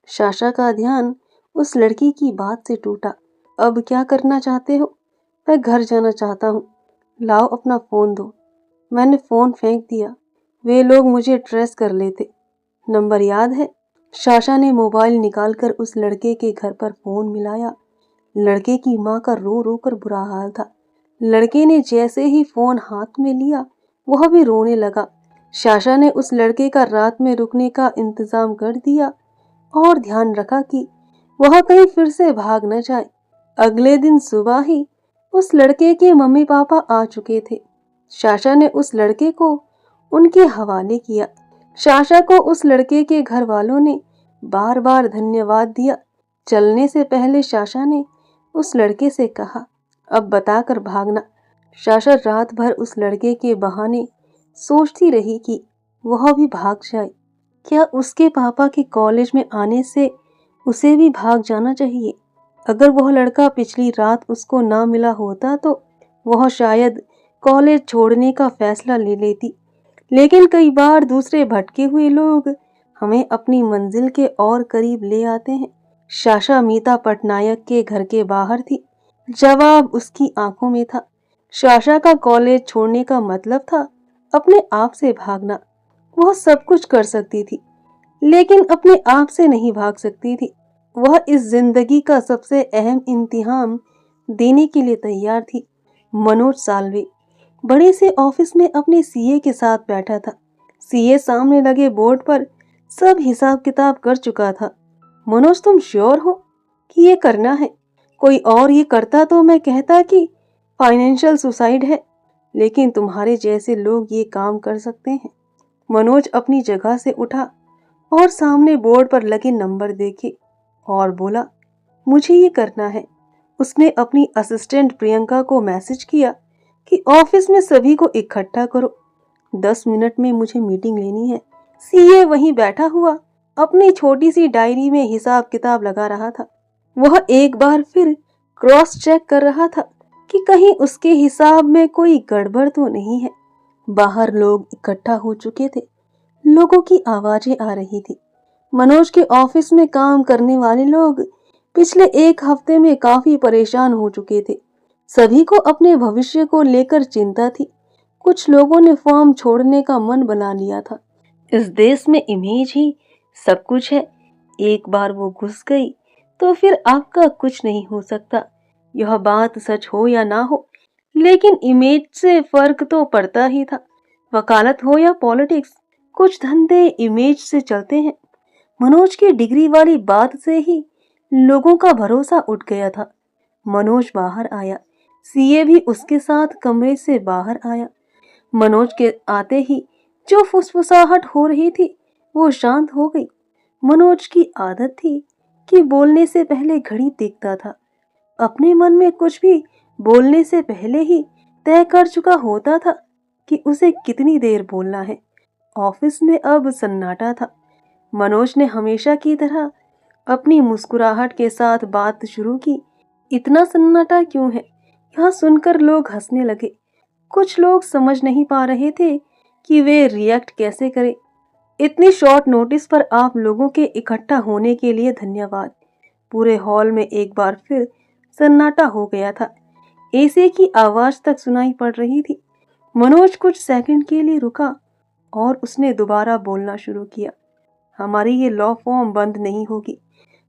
Sasha का ध्यान उस लड़की की बात से टूटा। अब क्या करना चाहते हो? मैं घर जाना चाहता हूँ। लाओ अपना फोन दो। मैंने फोन फेंक दिया। वे लोग मुझे ट्रेस कर लेते। नंबर याद है? शाशा ने मोबाइल निकालकर उस लड़के के घर पर फोन मिलाया। लड़के की माँ का रो रो कर बुरा हाल था। लड़के ने जैसे ही फोन हाथ में लिया, वह भी रोने लगा। शाशा ने उस लड़के का रात में रुकने का इंतजाम कर दिया और ध्यान रखा कि वह कहीं फिर से भाग न जाए। अगले दिन सुबह ही उस लड़के के मम्मी पापा आ चुके थे। शाशा ने उस लड़के को उनके हवाले किया। शाशा को उस लड़के के घर वालों ने बार बार धन्यवाद दिया। चलने से पहले शाशा ने उस लड़के से कहा, अब बताकर भागना। शाशा रात भर उस लड़के के बहाने सोचती रही कि वह भी भाग जाए। क्या उसके पापा के कॉलेज में आने से उसे भी भाग जाना चाहिए? अगर वह लड़का पिछली रात उसको ना मिला होता तो वह शायद कॉलेज छोड़ने का फैसला ले लेती। लेकिन कई बार दूसरे भटके हुए लोग हमें अपनी मंजिल के और करीब ले आते हैं। शाशा मीता पटनायक के घर के बाहर थी। जवाब उसकी आंखों में था। शाशा का कॉलेज छोड़ने का मतलब था अपने आप से भागना। वह सब कुछ कर सकती थी, लेकिन अपने आप से नहीं भाग सकती थी। वह इस जिंदगी का सबसे अहम इम्तिहान देने के लिए तैयार थी। मनोज साल्वे बड़े से ऑफिस में अपने सीए के साथ बैठा था। सीए सामने लगे बोर्ड पर सब हिसाब किताब कर चुका था। मनोज, तुम श्योर हो कि ये करना है? कोई और ये करता तो मैं कहता कि फाइनेंशियल सुसाइड है, लेकिन तुम्हारे जैसे लोग ये काम कर सकते हैं। मनोज अपनी जगह से उठा और सामने बोर्ड पर लगे नंबर देखे और बोला, मुझे ये करना है। उसने अपनी असिस्टेंट प्रियंका को मैसेज किया कि ऑफिस में सभी को इकट्ठा करो, 10 मिनट में मुझे मीटिंग लेनी है। सीए वहीं बैठा हुआ अपनी छोटी सी डायरी में हिसाब किताब लगा रहा था। वह एक बार फिर क्रॉस चेक कर रहा था कि कहीं उसके हिसाब में कोई गड़बड़ तो नहीं है। बाहर लोग इकट्ठा हो चुके थे। लोगों की आवाजें आ रही थी। मनोज के ऑफिस में काम करने वाले लोग पिछले एक हफ्ते में काफी परेशान हो चुके थे। सभी को अपने भविष्य को लेकर चिंता थी। कुछ लोगों ने फॉर्म छोड़ने का मन बना लिया था। इस देश में इमेज ही सब कुछ है। एक बार वो घुस गई तो फिर आपका कुछ नहीं हो सकता। यह बात सच हो या ना हो, लेकिन इमेज से फर्क तो पड़ता ही था। वकालत हो या पॉलिटिक्स, कुछ धंधे इमेज से चलते हैं। मनोज की डिग्री वाली बात से ही लोगों का भरोसा उठ गया था। मनोज बाहर आया। सीए भी उसके साथ कमरे से बाहर आया। मनोज के आते ही जो फुसफुसाहट हो रही थी वो शांत हो गई। मनोज की आदत थी कि बोलने से पहले घड़ी देखता था। अपने मन में कुछ भी बोलने से पहले ही तय कर चुका होता था कि उसे कितनी देर बोलना है। ऑफिस में अब सन्नाटा था। मनोज ने हमेशा की तरह अपनी मुस्कुराहट के साथ बात शुरू की। इतना सन्नाटा क्यों है? यह सुनकर लोग हंसने लगे। कुछ लोग समझ नहीं पा रहे थे कि वे रिएक्ट कैसे करें। इतनी शॉर्ट नोटिस पर आप लोगों के इकट्ठा होने के लिए धन्यवाद। पूरे हॉल में एक बार फिर सन्नाटा हो गया था। एसी की आवाज तक सुनाई पड़ रही थी। मनोज कुछ सेकंड के लिए रुका और उसने दोबारा बोलना शुरू किया। हमारी ये लॉ फॉर्म बंद नहीं होगी।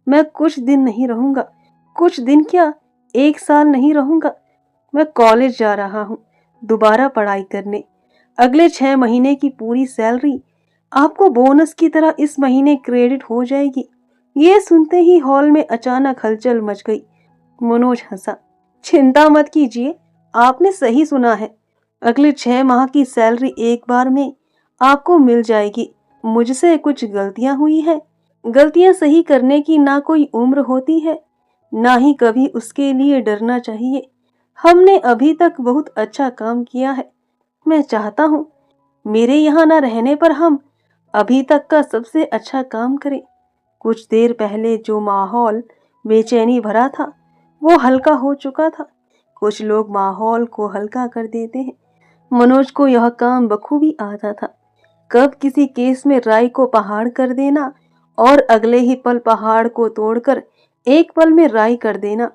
मैं कुछ दिन नहीं रहूंगा। कुछ दिन क्या, 1 साल नहीं रहूंगा। मैं कॉलेज जा रहा हूँ दोबारा पढ़ाई करने। अगले 6 महीने की पूरी सैलरी आपको बोनस की तरह इस महीने क्रेडिट हो जाएगी। ये सुनते ही हॉल में अचानक हलचल मच गई। मनोज हंसा। चिंता मत कीजिए, आपने सही सुना है। अगले 6 माह की सैलरी एक बार में आपको मिल जाएगी। मुझसे कुछ गलतियां हुई है। गलतियां सही करने की ना कोई उम्र होती है, ना ही कभी उसके लिए डरना चाहिए। हमने अभी तक बहुत अच्छा काम किया है। मैं चाहता हूँ मेरे यहाँ न रहने पर हम अभी तक का सबसे अच्छा काम करें। कुछ देर पहले जो माहौल बेचैनी भरा था वो हल्का हो चुका था। कुछ लोग माहौल को हल्का कर देते हैं। मनोज को यह काम बखूबी आता था। कब किसी केस में राई को पहाड़ कर देना और अगले ही पल पहाड़ को तोड़कर एक पल में राई कर देना।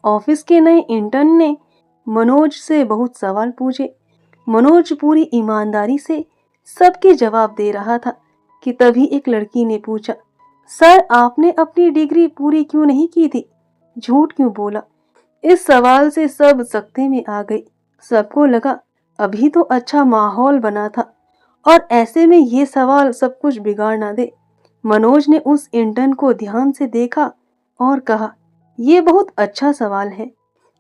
ऑफिस के नए इंटर्न ने मनोज से बहुत सवाल पूछे। मनोज पूरी ईमानदारी से सबके जवाब दे रहा था कि तभी एक लड़की ने पूछा, सर आपने अपनी डिग्री पूरी क्यों नहीं की थी? झूठ क्यों बोला? इस सवाल से सब सकते में आ गए। सबको लगा अभी तो अच्छा माहौल बना था और ऐसे में ये सवाल सब कुछ बिगाड़ ना दे। मनोज ने उस इंटर्न को ध्यान से देखा और कहा, ये बहुत अच्छा सवाल है।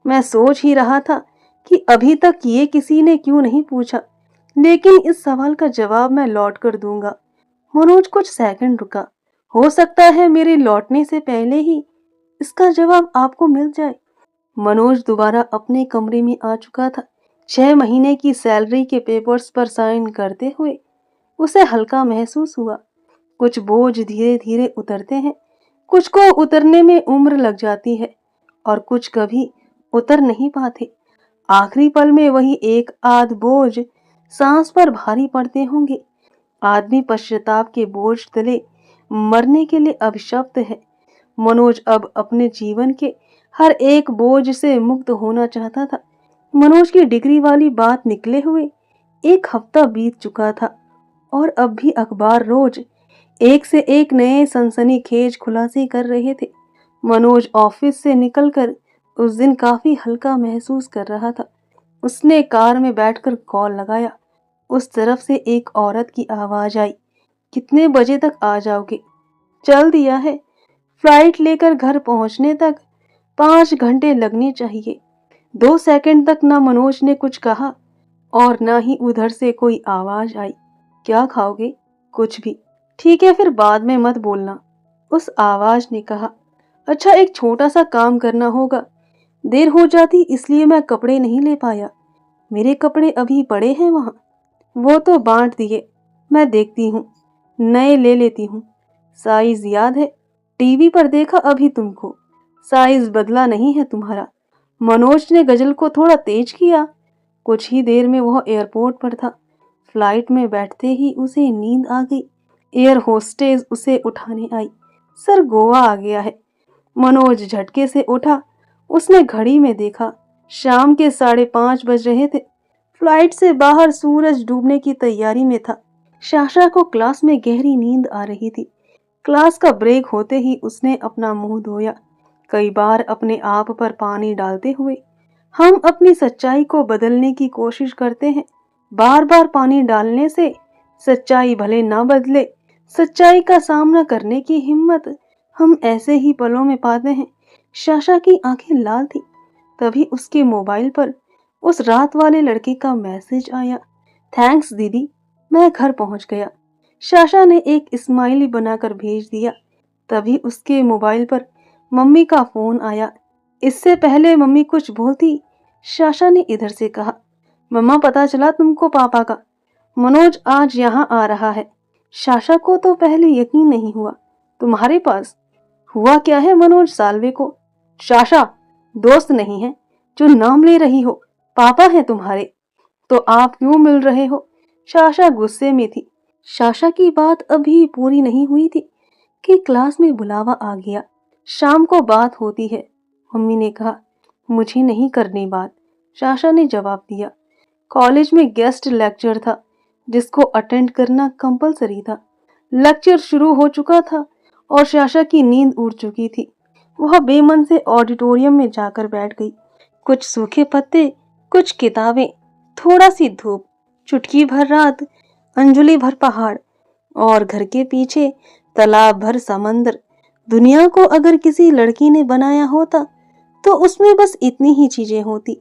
मैं सोच ही रहा था कि अभी तक ये किसी ने क्यों नहीं पूछा, लेकिन इस सवाल का जवाब मैं लौट कर दूंगा। मनोज कुछ सेकंड रुका। हो सकता है मेरे लौटने से पहले ही इसका जवाब आपको मिल जाए। मनोज दोबारा अपने कमरे में आ चुका था। 6 महीने की सैलरी के पेपर्स पर साइन करते हुए उसे हल्का महसूस हुआ। कुछ बोझ धीरे धीरे उतरते हैं, कुछ को उतरने में उम्र लग जाती है और कुछ कभी उतर नहीं पाते। आखिरी पल में वही एक आध बोझ सांस पर भारी पड़ते होंगे। आदमी पश्चाताप के बोझ तले मरने के लिए अभिशप्त है। मनोज अब अपने जीवन के हर एक बोझ से मुक्त होना चाहता था। मनोज की डिग्री वाली बात निकले हुए 1 हफ्ता बीत चुका था और अब भी अखबार रोज एक से एक नए सनसनीखेज खुलासे कर रहे थे। मनोज ऑफिस से निकलकर उस दिन काफी हल्का महसूस कर रहा था। उसने कार में बैठकर कॉल लगाया। उस तरफ से एक औरत की आवाज आई, कितने बजे तक आ जाओगे? चल दिया है, फ्लाइट लेकर घर पहुंचने तक 5 घंटे लगने चाहिए। 2 सेकंड तक ना मनोज ने कुछ कहा और ना ही उधर से कोई आवाज आई। क्या खाओगे? कुछ भी। ठीक है फिर बाद में मत बोलना, उस आवाज ने कहा। अच्छा एक छोटा सा काम करना होगा, देर हो जाती इसलिए मैं कपड़े नहीं ले पाया। मेरे कपड़े अभी पड़े हैं वहां। वो तो बांट दिए, मैं देखती हूँ, नए ले लेती हूँ। साइज याद है? टीवी पर देखा अभी तुमको, साइज बदला नहीं है तुम्हारा। मनोज ने गजल को थोड़ा तेज किया। कुछ ही देर में वह एयरपोर्ट पर था। फ्लाइट में बैठते ही उसे नींद आ गई। एयर होस्टेस उसे उठाने आई। सर गोवा आ गया है। मनोज झटके से उठा। उसने घड़ी में देखा, शाम के 5:30 बज रहे थे। फ्लाइट से बाहर सूरज डूबने की तैयारी में था। शाशा को क्लास में गहरी नींद आ रही थी। क्लास का ब्रेक होते ही उसने अपना मुंह धोया, कई बार अपने आप पर पानी डालते हुए। हम अपनी सच्चाई को बदलने की कोशिश करते हैं। बार बार पानी डालने से सच्चाई भले ना बदले, सच्चाई का सामना करने की हिम्मत हम ऐसे ही पलों में पाते हैं। शाशा की आंखें लाल थी। तभी उसके मोबाइल पर उस रात वाले लड़के का मैसेज आया, थैंक्स दीदी, मैं घर पहुंच गया। शाशा ने एक स्माइली बनाकर भेज दिया। तभी उसके मोबाइल पर मम्मी का फोन आया। इससे पहले मम्मी कुछ बोलती, शाशा ने इधर से कहा, मम्मा पता चला तुमको पापा का, मनोज आज यहाँ आ रहा है। शाशा को तो पहले यकीन नहीं हुआ। तुम्हारे पास? हुआ क्या है मनोज साल्वे को? शाशा दोस्त नहीं है जो नाम ले रही हो, पापा है तुम्हारे। तो आप क्यों मिल रहे हो? शाशा गुस्से में थी। शाशा की बात अभी पूरी नहीं हुई थी कि क्लास में बुलावा आ गया। शाम को बात होती है, मम्मी ने कहा। मुझे नहीं करनी बात, शाशा ने जवाब दिया। कॉलेज में गेस्ट लेक्चर था जिसको अटेंड करना कंपलसरी था। लेक्चर शुरू हो चुका था और शाशा की नींद उड़ चुकी थी। वह बेमन से ऑडिटोरियम में जाकर बैठ गई। कुछ सूखे पत्ते, कुछ किताबें, थोड़ा सी धूप, चुटकी भर रात, अंजुलि भर पहाड़ और घर के पीछे तालाब भर समंदर। दुनिया को अगर किसी लड़की ने बनाया होता तो उसमें बस इतनी ही चीजें होती।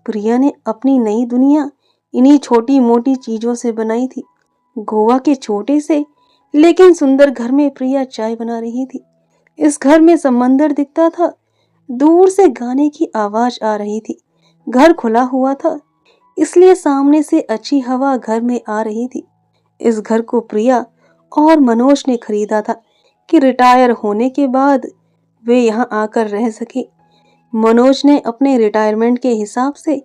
प्रिया ने अपनी नई दुनिया इन्हीं छोटी मोटी चीजों से बनाई थी। गोवा के छोटे से लेकिन सुंदर घर में प्रिया चाय बना रही थी। इस घर में समंदर दिखता था, दूर से गाने की आवाज आ रही थी। घर खुला हुआ था इसलिए सामने से अच्छी हवा घर में आ रही थी। इस घर को प्रिया और मनोज ने खरीदा था कि रिटायर होने के बाद वे यहाँ आकर रह सके। मनोज ने अपने रिटायरमेंट के हिसाब से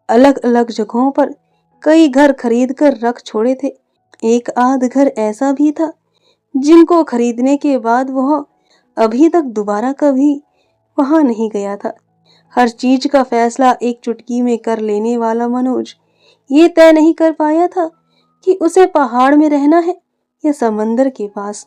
अलग अलग जगहों पर कई घर खरीद कर रख छोड़े थे। एक आध घर ऐसा भी था जिनको खरीदने के बाद वह अभी तक दोबारा कभी वहां नहीं गया था। हर चीज का फैसला एक चुटकी में कर लेने वाला मनोज ये तय नहीं कर पाया था कि उसे पहाड़ में रहना है या समंदर के पास।